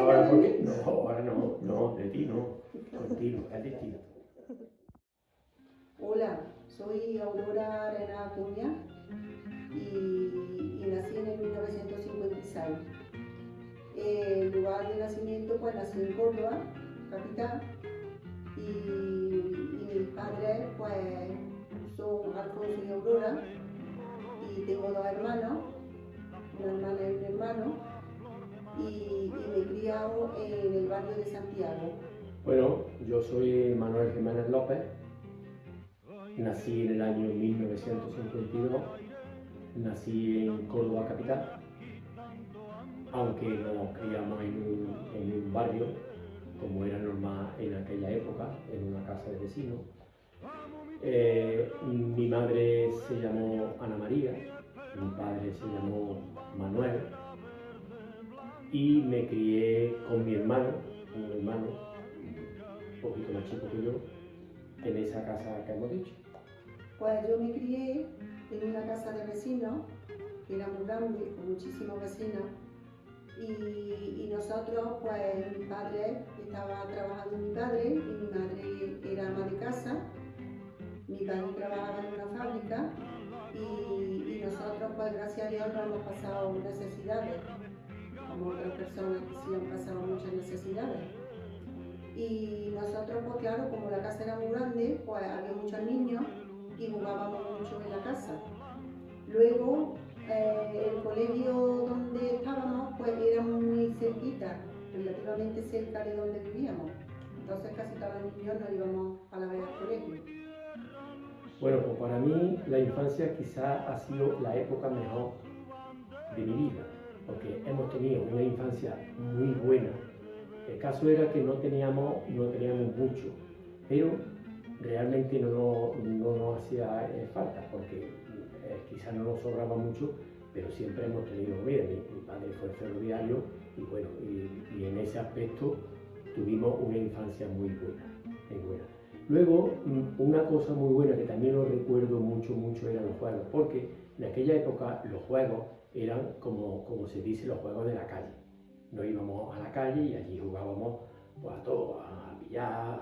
ahora por qué? No, ahora no, no, de ti no, contigo, es distinto. Hola, soy Aurora Arena Acuña y nací en el 1956. El lugar de nacimiento, pues nací en Córdoba, capital, y mis padres, pues son Alfonso y Aurora, y tengo dos hermanos, una hermana y un hermano, y me he criado en el barrio de Santiago. Bueno, yo soy Manuel Jiménez López, nací en el año 1952, nací en Córdoba capital, aunque nos criamos en un barrio, como era normal en aquella época, en una casa de vecinos. Mi madre se llamó Ana María, mi padre se llamó Manuel, y me crié con mi hermano, un hermano un poquito más chico que yo, en esa casa que hemos dicho. Pues yo me crié en una casa de vecinos, que era muy grande, con muchísimos vecinos, y nosotros, pues mi padre estaba trabajando mi padre y mi madre era ama de casa. Mi padre trabajaba en una fábrica y nosotros, pues gracias a Dios, no hemos pasado necesidades, como otras personas que sí han pasado muchas necesidades. Y nosotros, pues claro, como la casa era muy grande, pues había muchos niños y jugábamos mucho en la casa. Luego, el colegio donde estábamos, pues era muy cerquita, relativamente cerca de donde vivíamos. Entonces casi todos los niños nos íbamos a la vez al colegio. Bueno, pues para mí la infancia quizás ha sido la época mejor de mi vida, porque hemos tenido una infancia muy buena. El caso era que no teníamos mucho, pero realmente no nos hacía falta, porque quizás no nos sobraba mucho, pero siempre hemos tenido comida. Mi padre fue ferroviario y bueno, y en ese aspecto tuvimos una infancia muy buena, muy buena. Luego, una cosa muy buena que también lo recuerdo mucho eran los juegos, porque en aquella época los juegos eran como se dice, los juegos de la calle. Nos íbamos a la calle y allí jugábamos pues, a todo, a billar,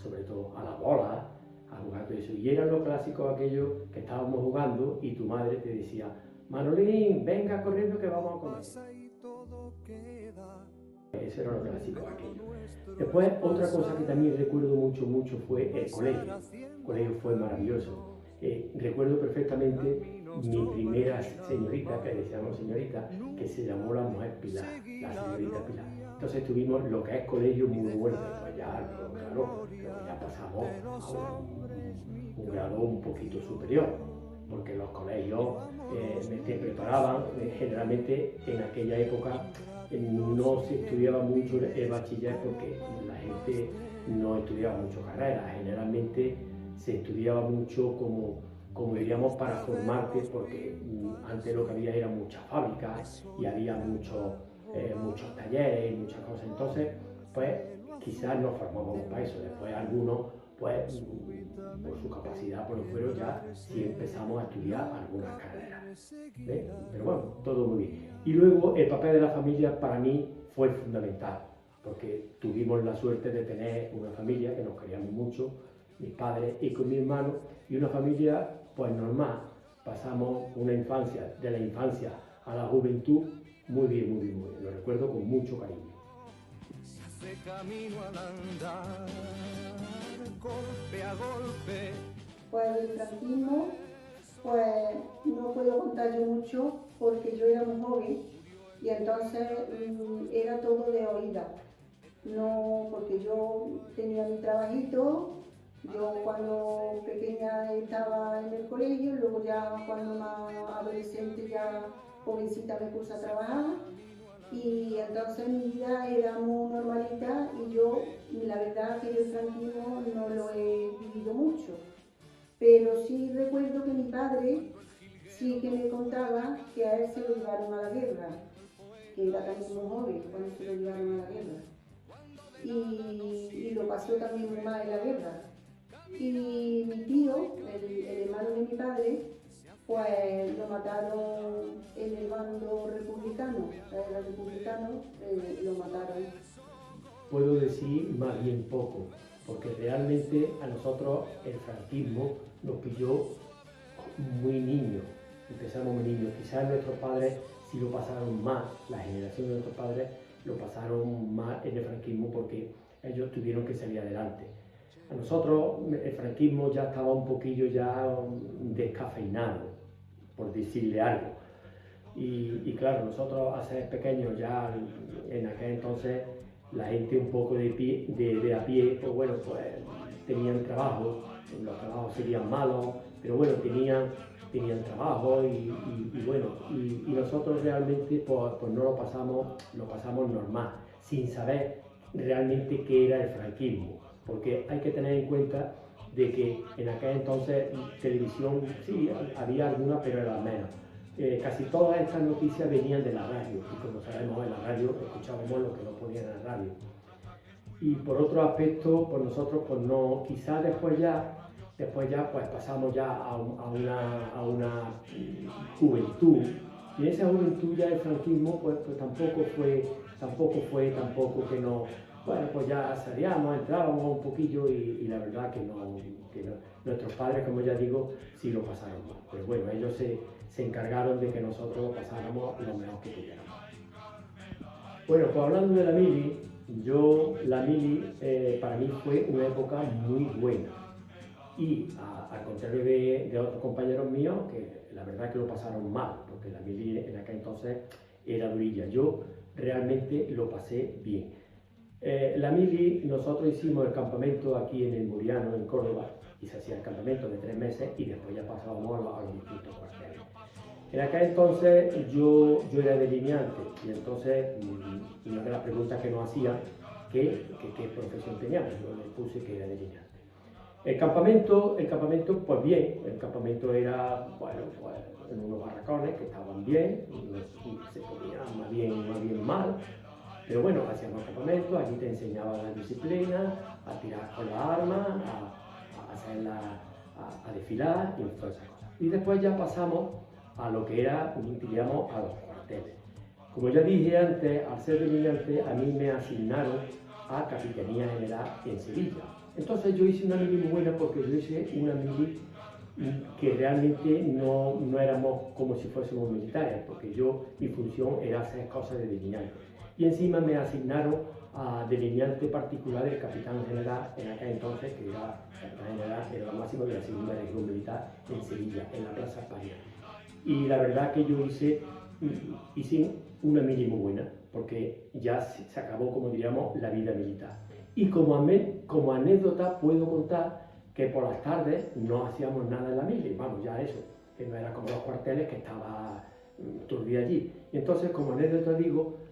sobre todo a la bola, a jugar todo eso. Y eran los clásicos aquellos que estábamos jugando y tu madre te decía, Manolín, venga corriendo que vamos a comer. Eso era lo clásico aquello. Después, otra cosa que también recuerdo mucho fue el colegio. El colegio fue maravilloso. Recuerdo perfectamente mi primera señorita, que decíamos señorita, que se llamó la mujer Pilar, la señorita Pilar. Entonces tuvimos lo que es colegio muy bueno, después ya, claro, ya pasamos a un grado un poquito superior, porque los colegios te preparaban, generalmente en aquella época no se estudiaba mucho el bachiller porque la gente no estudiaba mucho carreras, generalmente se estudiaba mucho como diríamos para formarte, porque antes lo que había era muchas fábricas y había muchos talleres y muchas cosas, entonces pues quizás nos formábamos para eso, después algunos pues por su capacidad por lo fueron ya sí empezamos a estudiar algunas carreras. ¿Ves? Pero bueno, todo muy bien. Y luego el papel de la familia para mí fue fundamental, porque tuvimos la suerte de tener una familia que nos queríamos mucho, mis padres y con mi hermano, y una familia pues normal. Pasamos una infancia, de la infancia a la juventud, muy bien, muy bien, muy bien. Lo recuerdo con mucho cariño. Camino al andar, golpe a golpe. Pues el franquismo, pues no puedo contar yo mucho porque yo era muy joven y entonces era todo de oída. No, porque yo tenía mi trabajito, yo cuando pequeña estaba en el colegio, luego ya cuando más adolescente, ya jovencita me puse a trabajar y entonces mi vida era muy normalita y yo, la verdad que yo el franquismo no lo he vivido mucho. Pero sí recuerdo que mi padre sí que me contaba que a él se lo llevaron a la guerra, que era también muy joven cuando se lo llevaron a la guerra. Y lo pasó también muy mal en la guerra. Y mi tío, el hermano de mi padre, pues lo mataron en el bando republicano, los republicanos lo mataron. Puedo decir más bien poco, porque realmente a nosotros el franquismo nos pilló muy niños, empezamos muy niños. Quizás nuestros padres sí lo pasaron más, la generación de nuestros padres lo pasaron más en el franquismo porque ellos tuvieron que salir adelante. A nosotros el franquismo ya estaba un poquillo ya descafeinado, por decirle algo. Y claro, nosotros a ser pequeños ya en aquel entonces la gente un poco de a pie, pues bueno, pues tenían trabajo, los trabajos serían malos, pero bueno, tenían trabajo y bueno, y nosotros realmente pues no lo pasamos normal, sin saber realmente qué era el franquismo, porque hay que tener en cuenta de que en aquel entonces televisión sí, había alguna, pero era menos. Casi todas estas noticias venían de la radio, y como sabemos en la radio escuchábamos lo que no ponían en la radio. Y por otro aspecto, pues nosotros pues no, quizás después ya pues pasamos ya a una juventud, y en esa juventud ya el franquismo pues tampoco fue que no, bueno, pues ya salíamos, entrábamos un poquillo y la verdad que no, nuestros padres, como ya digo, sí lo pasaron mal, pero bueno, ellos se encargaron de que nosotros lo pasáramos lo mejor que pudiéramos. Bueno, pues hablando de la mili, la mili para mí fue una época muy buena. Y al contrario de otros compañeros míos, que la verdad que lo pasaron mal, porque la mili en aquel entonces era durilla. Yo realmente lo pasé bien. La mili, nosotros hicimos el campamento aquí en el Muriano, en Córdoba, y se hacía el campamento de 3 meses y después ya pasábamos a los distintos cuarteles. En aquel entonces yo era delineante y entonces una de las preguntas que nos hacían, qué profesión teníamos, yo le puse que era delineante. El campamento, pues bien, el campamento era, bueno, pues en unos barracones que estaban bien, se ponían más bien mal, pero bueno, hacíamos campamento, allí te enseñaban la disciplina, a tirar con la arma, a desfilar y todas esas cosas. Y después ya pasamos a lo que era, diríamos, a los cuarteles. Como ya dije antes, al ser delineante, a mí me asignaron a Capitanía General en Sevilla. Entonces yo hice una mili muy buena porque yo hice una mili que realmente no éramos como si fuésemos militares, porque mi función era hacer cosas de delineante. Y encima me asignaron a delineante particular del capitán general en aquel entonces, que era capitán general, era lo máximo de la segunda región militar en Sevilla, en la Plaza España. Y la verdad que yo hice una mili muy buena, porque ya se acabó, como diríamos, la vida militar. Y como anécdota puedo contar que por las tardes no hacíamos nada en la mili, vamos, ya eso, que no era como los cuarteles que estaba todo el día allí. Y entonces, como anécdota digo,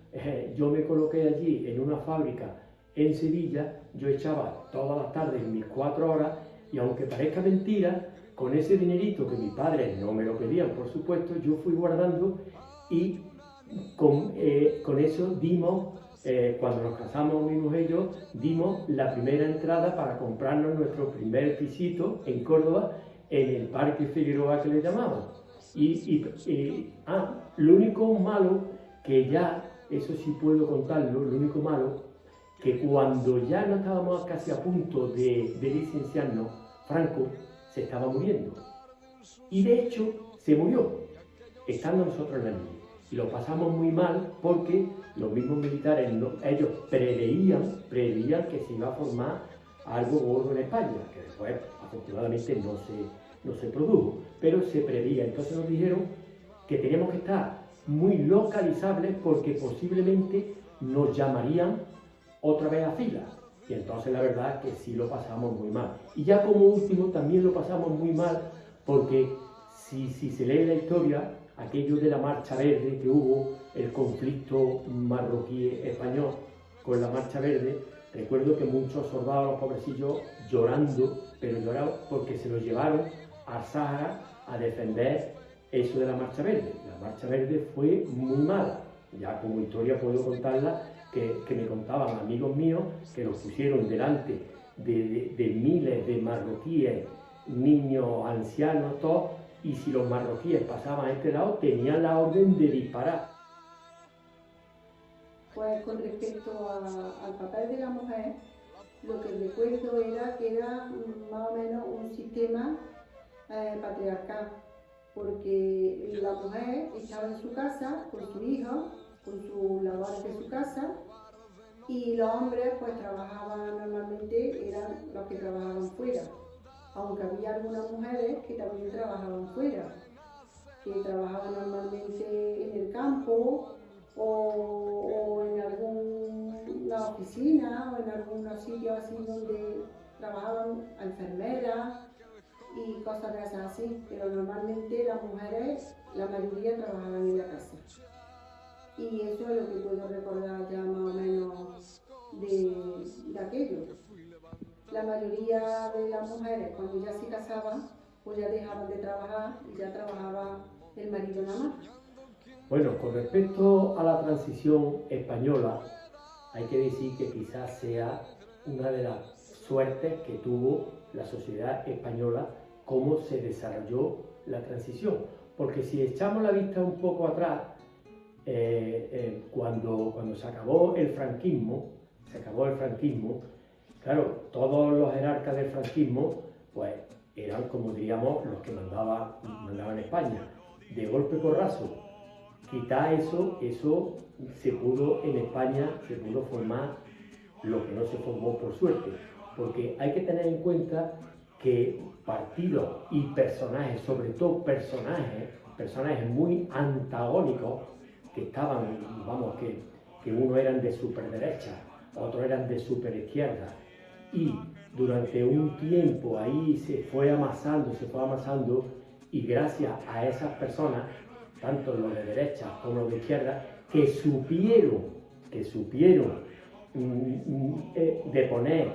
yo me coloqué allí en una fábrica en Sevilla, yo echaba todas las tardes mis 4 horas y aunque parezca mentira, con ese dinerito que mis padres no me lo pedían, por supuesto, yo fui guardando y con eso dimos, cuando nos casamos mi mujer y yo, dimos la primera entrada para comprarnos nuestro primer pisito en Córdoba, en el Parque Figueroa que le llamaban. Lo único malo que ya, eso sí puedo contarlo, lo único malo, que cuando ya no estábamos casi a punto de licenciarnos, Franco se estaba muriendo. Y de hecho, se murió, estando nosotros en la mili. Y lo pasamos muy mal porque los mismos militares, ellos preveían que se iba a formar algo gordo en España, que después afortunadamente no se produjo, pero se preveía. Entonces nos dijeron que teníamos que estar muy localizables porque posiblemente nos llamarían otra vez a fila. Y entonces la verdad es que sí lo pasamos muy mal. Y ya como último también lo pasamos muy mal porque si se lee la historia, aquello de la Marcha Verde que hubo, el conflicto marroquí-español con la Marcha Verde, recuerdo que muchos soldados, los pobrecillos, llorando, pero lloraban porque se los llevaron al Sáhara a defender eso de la Marcha Verde. La Marcha Verde fue muy mala, ya como historia puedo contarla, que me contaban amigos míos que los pusieron delante de miles de marroquíes, niños, ancianos, todos, y si los marroquíes pasaban a este lado, tenían la orden de disparar. Pues con respecto al papel de la mujer, lo que recuerdo era que era más o menos un sistema patriarcal, porque la mujer estaba en su casa con su hijo, con sus labores de su casa, y los hombres pues trabajaban normalmente, eran los que trabajaban fuera, aunque había algunas mujeres que también trabajaban fuera, que trabajaban normalmente en el campo o en alguna oficina o en algunos sitios así donde trabajaban enfermeras y cosas de esas así, pero normalmente las mujeres, la mayoría trabajaban en la casa. Y eso es lo que puedo recordar ya más o menos de aquello. La mayoría de las mujeres cuando ya se casaban, pues ya dejaban de trabajar y ya trabajaba el marido nada más. Bueno, con respecto a la transición española, hay que decir que quizás sea una de las suertes que tuvo la sociedad española, cómo se desarrolló la transición. Porque si echamos la vista un poco atrás, cuando se acabó el franquismo, claro, todos los jerarcas del franquismo, pues eran, como diríamos, los que mandaban en España. De golpe porrazo, quitar eso se pudo en España, se pudo formar lo que no se formó por suerte, porque hay que tener en cuenta que partidos y personajes, sobre todo personajes muy antagónicos, que estaban, vamos, que unos eran de superderecha, otros eran de superizquierda, y durante un tiempo ahí se fue amasando, y gracias a esas personas, tanto los de derecha como los de izquierda, que supieron de poner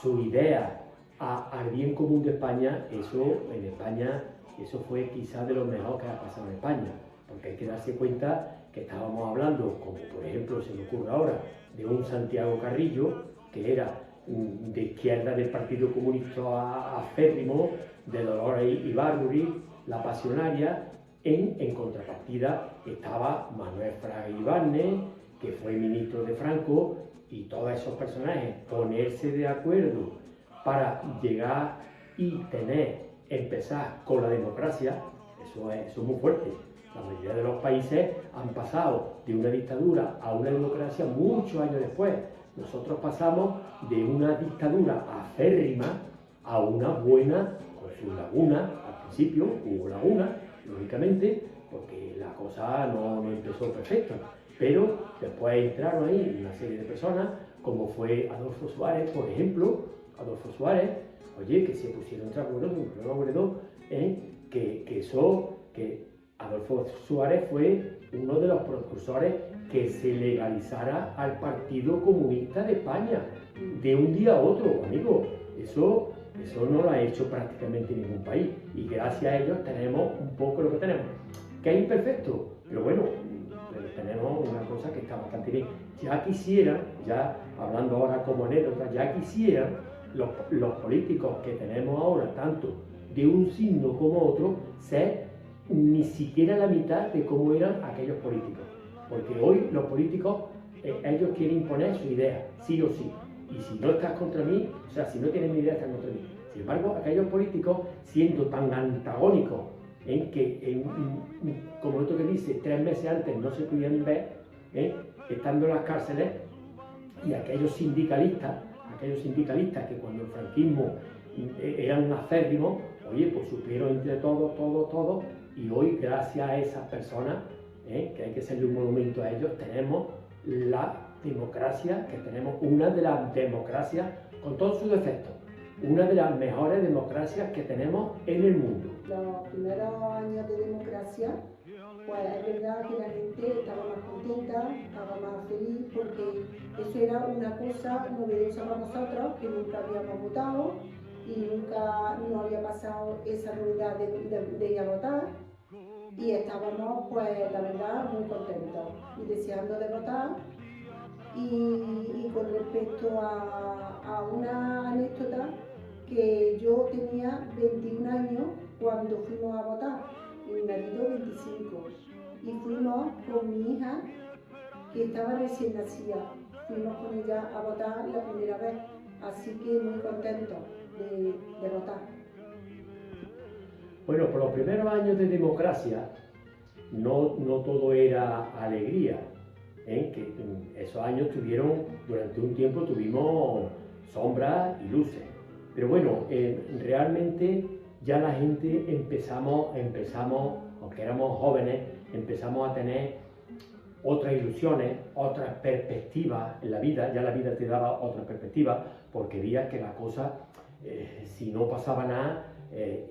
su idea al bien común de España, eso fue quizás de lo mejor que ha pasado en España, porque hay que darse cuenta que estábamos hablando, como por ejemplo se me ocurre ahora, de un Santiago Carrillo, que era de izquierda del Partido Comunista aférrimo, de Dolores Ibárruri, la pasionaria. En contrapartida estaba Manuel Fraga Ibáñez, que fue ministro de Franco, y todos esos personajes ponerse de acuerdo para llegar y empezar con la democracia, eso es muy fuerte. La mayoría de los países han pasado de una dictadura a una democracia muchos años después. Nosotros pasamos de una dictadura aférrima a una buena, con sus lagunas. Al principio hubo lagunas, lógicamente, porque la cosa no empezó perfecta. Pero después entraron ahí una serie de personas, como fue Adolfo Suárez, por ejemplo. Adolfo Suárez, que se pusieron de acuerdo, que Adolfo Suárez fue uno de los precursores que se legalizara al Partido Comunista de España de un día a otro, amigo. Eso no lo ha hecho prácticamente ningún país, y gracias a ellos tenemos un poco lo que tenemos, que es imperfecto, pero bueno, tenemos una cosa que está bastante bien. Ya quisieran, ya hablando ahora como anécdota, los políticos que tenemos ahora, tanto de un signo como otro, ser ni siquiera la mitad de cómo eran aquellos políticos. Porque hoy los políticos, ellos quieren imponer su idea, sí o sí. Y si no estás contra mí, o sea, si no tienes mi idea, estás contra mí. Sin embargo, aquellos políticos, siendo tan antagónicos, como otro que dice, 3 meses antes no se podían ver, estando en las cárceles, y aquellos sindicalistas que cuando el franquismo eran acérrimos, pues supieron entre todos, y hoy, gracias a esas personas, que hay que hacerle un monumento a ellos, tenemos la democracia que tenemos, una de las democracias, con todos sus defectos, una de las mejores democracias que tenemos en el mundo. Los primeros años de democracia, pues es verdad que la gente estaba más contenta, estaba más feliz, porque eso era una cosa novedosa para nosotros, que nunca habíamos votado y nunca nos había pasado esa novedad de ir a votar, y estábamos, pues la verdad, muy contentos y deseando de votar. Y con respecto a una anécdota, que yo tenía 21 años cuando fuimos a votar, y mi marido 25. Y fuimos con mi hija, que estaba recién nacida. Fuimos con ella a votar la primera vez, así que muy contentos de votar. Bueno, por los primeros años de democracia no todo era alegría, ¿eh? Que esos años durante un tiempo tuvimos sombras y luces. Pero bueno, realmente ya la gente empezamos, aunque éramos jóvenes, empezamos a tener otras ilusiones, otras perspectivas en la vida. Ya la vida te daba otra perspectiva, porque veías que la cosa, si no pasaba nada,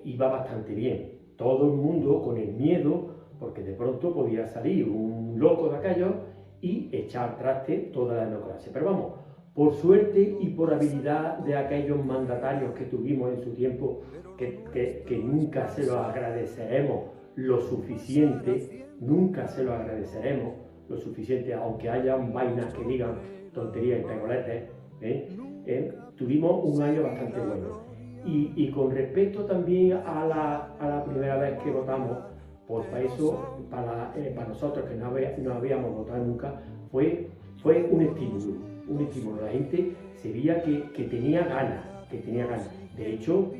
iba bastante bien. Todo el mundo con el miedo, porque de pronto podía salir un loco de aquellos y echar traste toda la democracia. Pero vamos, por suerte y por habilidad de aquellos mandatarios que tuvimos en su tiempo, que nunca se lo agradeceremos lo suficiente, aunque haya vainas que digan tonterías y pegoletes, tuvimos un año bastante bueno. Y con respecto también a la primera vez que votamos, pues para nosotros que no habíamos votado nunca, fue un estímulo. La gente se veía que tenía ganas. De hecho,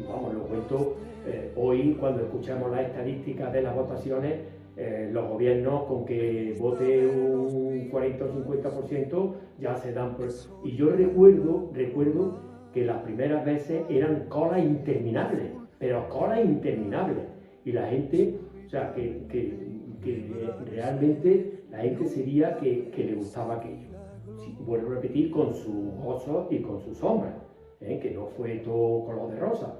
vamos, lo cuento hoy cuando escuchamos las estadísticas de las votaciones, los gobiernos con que vote un 40 o 50% ya se dan por... Y yo recuerdo que las primeras veces eran colas interminables, y la gente, o sea, que realmente la gente sería que le gustaba aquello. Sí, vuelvo a repetir, con sus gozos y con sus sombras, que no fue todo color de rosa.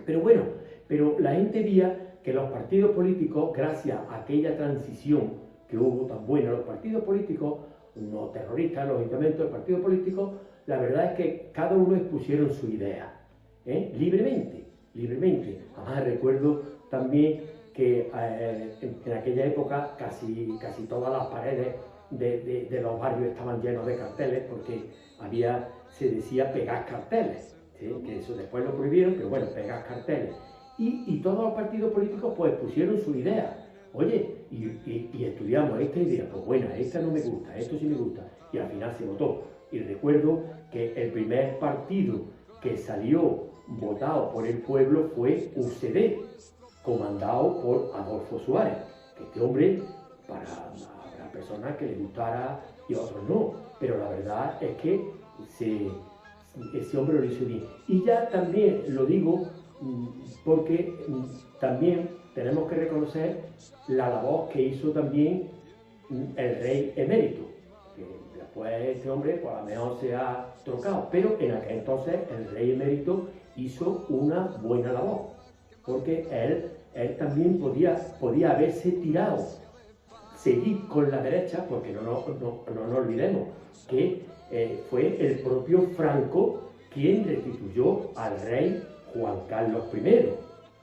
Pero la gente veía que los partidos políticos, gracias a aquella transición que hubo tan buena, los partidos políticos, no terroristas, lógicamente, los partidos políticos, la verdad es que cada uno expusieron su idea, libremente. Además recuerdo también que en aquella época casi todas las paredes de los barrios estaban llenos de carteles, porque se decía pegar carteles, ¿sí? Que eso después lo prohibieron, pero bueno, pegar carteles. Y todos los partidos políticos pues pusieron su idea. Oye, y estudiamos esta idea, pues bueno, esta no me gusta, esto sí me gusta, y al final se votó. Y recuerdo que el primer partido que salió votado por el pueblo fue UCD, comandado por Adolfo Suárez. Este hombre, para personas que le gustara y a otros no, pero la verdad es que ese hombre lo hizo bien. Y ya también lo digo porque también tenemos que reconocer la labor que hizo también el rey emérito, que después este hombre pues a lo mejor se ha trocado, pero en aquel entonces el rey emérito hizo una buena labor, porque él también podía haberse tirado, seguir con la derecha, porque no nos olvidemos que fue el propio Franco quien restituyó al rey Juan Carlos I,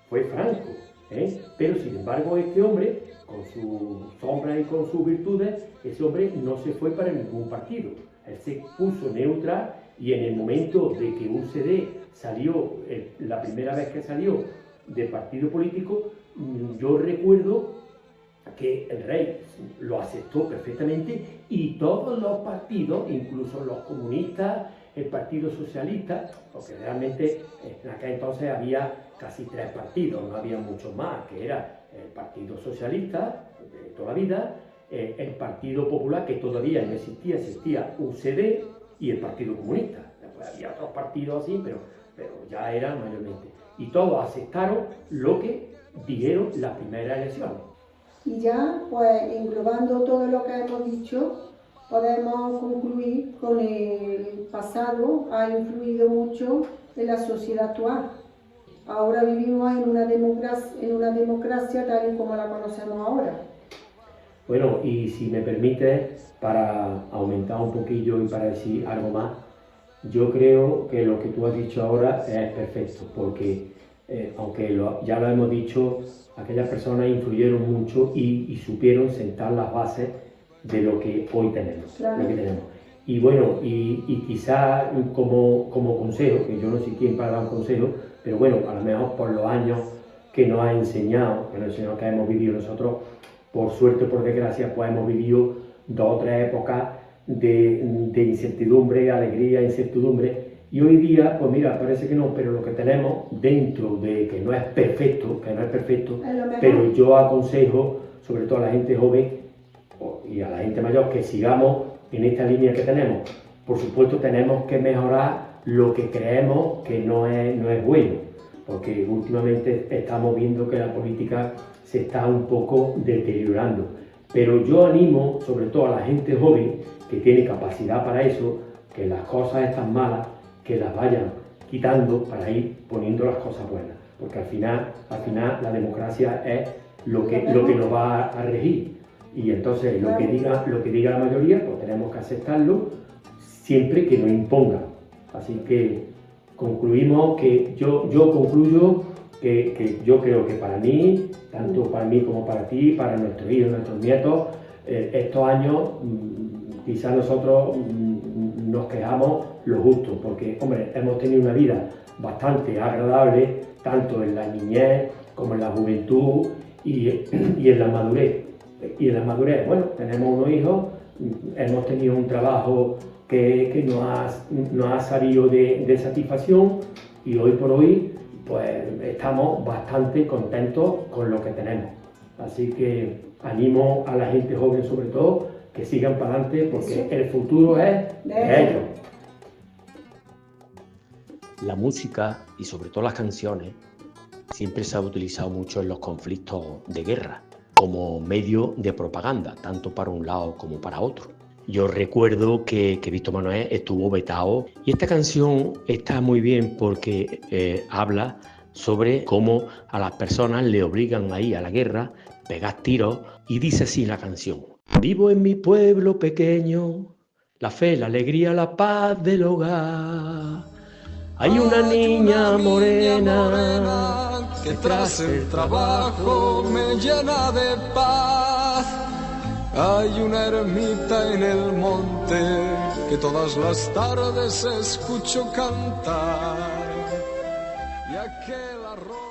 fue Franco, pero sin embargo este hombre, con sus sombras y con sus virtudes, ese hombre no se fue para ningún partido, él se puso neutral, y en el momento de que UCD salió, la primera vez que salió de partido político, yo recuerdo que el rey lo aceptó perfectamente, y todos los partidos, incluso los comunistas, el Partido Socialista, porque realmente en aquel entonces había casi 3 partidos, no había muchos más, que era el Partido Socialista de toda la vida, el Partido Popular, que todavía no existía UCD, y el Partido Comunista. Después había otros partidos así, pero ya eran mayormente. Y todos aceptaron lo que dijeron las primeras elecciones. Y ya, pues, englobando todo lo que hemos dicho, podemos concluir con el pasado ha influido mucho en la sociedad actual. Ahora vivimos en una democracia tal y como la conocemos ahora. Bueno, y si me permites, para aumentar un poquillo y para decir algo más, yo creo que lo que tú has dicho ahora es perfecto, porque aunque ya lo hemos dicho, aquellas personas influyeron mucho y supieron sentar las bases de lo que hoy tenemos. Claro. Lo que tenemos. Y bueno, y quizá como consejo, que yo no sé quién para dar un consejo, pero bueno, a lo mejor por los años que nos ha enseñado, que hemos vivido nosotros, por suerte o por desgracia, pues hemos vivido 2 o 3 épocas de incertidumbre, alegría, incertidumbre, y hoy día, pues mira, parece que no, pero lo que tenemos dentro de que no es perfecto, pero yo aconsejo, sobre todo a la gente joven y a la gente mayor, que sigamos en esta línea que tenemos. Por supuesto, tenemos que mejorar lo que creemos que no es bueno, porque últimamente estamos viendo que la política se está un poco deteriorando. Pero yo animo, sobre todo a la gente joven, que tiene capacidad para eso, que las cosas están malas, que las vayan quitando para ir poniendo las cosas buenas. Porque al final la democracia es lo que nos va a regir. Y entonces lo que diga la mayoría, pues tenemos que aceptarlo, siempre que nos imponga. Así que concluimos que yo concluyo que yo creo que para mí, tanto para mí como para ti, para nuestros hijos, nuestros nietos, estos años quizás nosotros nos quejamos lo justo, porque hombre, hemos tenido una vida bastante agradable, tanto en la niñez como en la juventud y en la madurez. Y en la madurez, bueno, tenemos unos hijos, hemos tenido un trabajo que nos ha salido de satisfacción, y hoy por hoy pues estamos bastante contentos con lo que tenemos. Así que animo a la gente joven, sobre todo, que sigan para adelante, porque el futuro es de ellos. La música, y sobre todo las canciones, siempre se ha utilizado mucho en los conflictos de guerra, como medio de propaganda, tanto para un lado como para otro. Yo recuerdo que Víctor Manuel estuvo vetado, y esta canción está muy bien porque habla sobre cómo a las personas le obligan a ir a la guerra, pegar tiros, y dice así la canción: vivo en mi pueblo pequeño, la fe, la alegría, la paz del hogar. Hay una niña morena que tras el trabajo me llena de paz. Hay una ermita en el monte que todas las tardes escucho cantar, y aquel arroz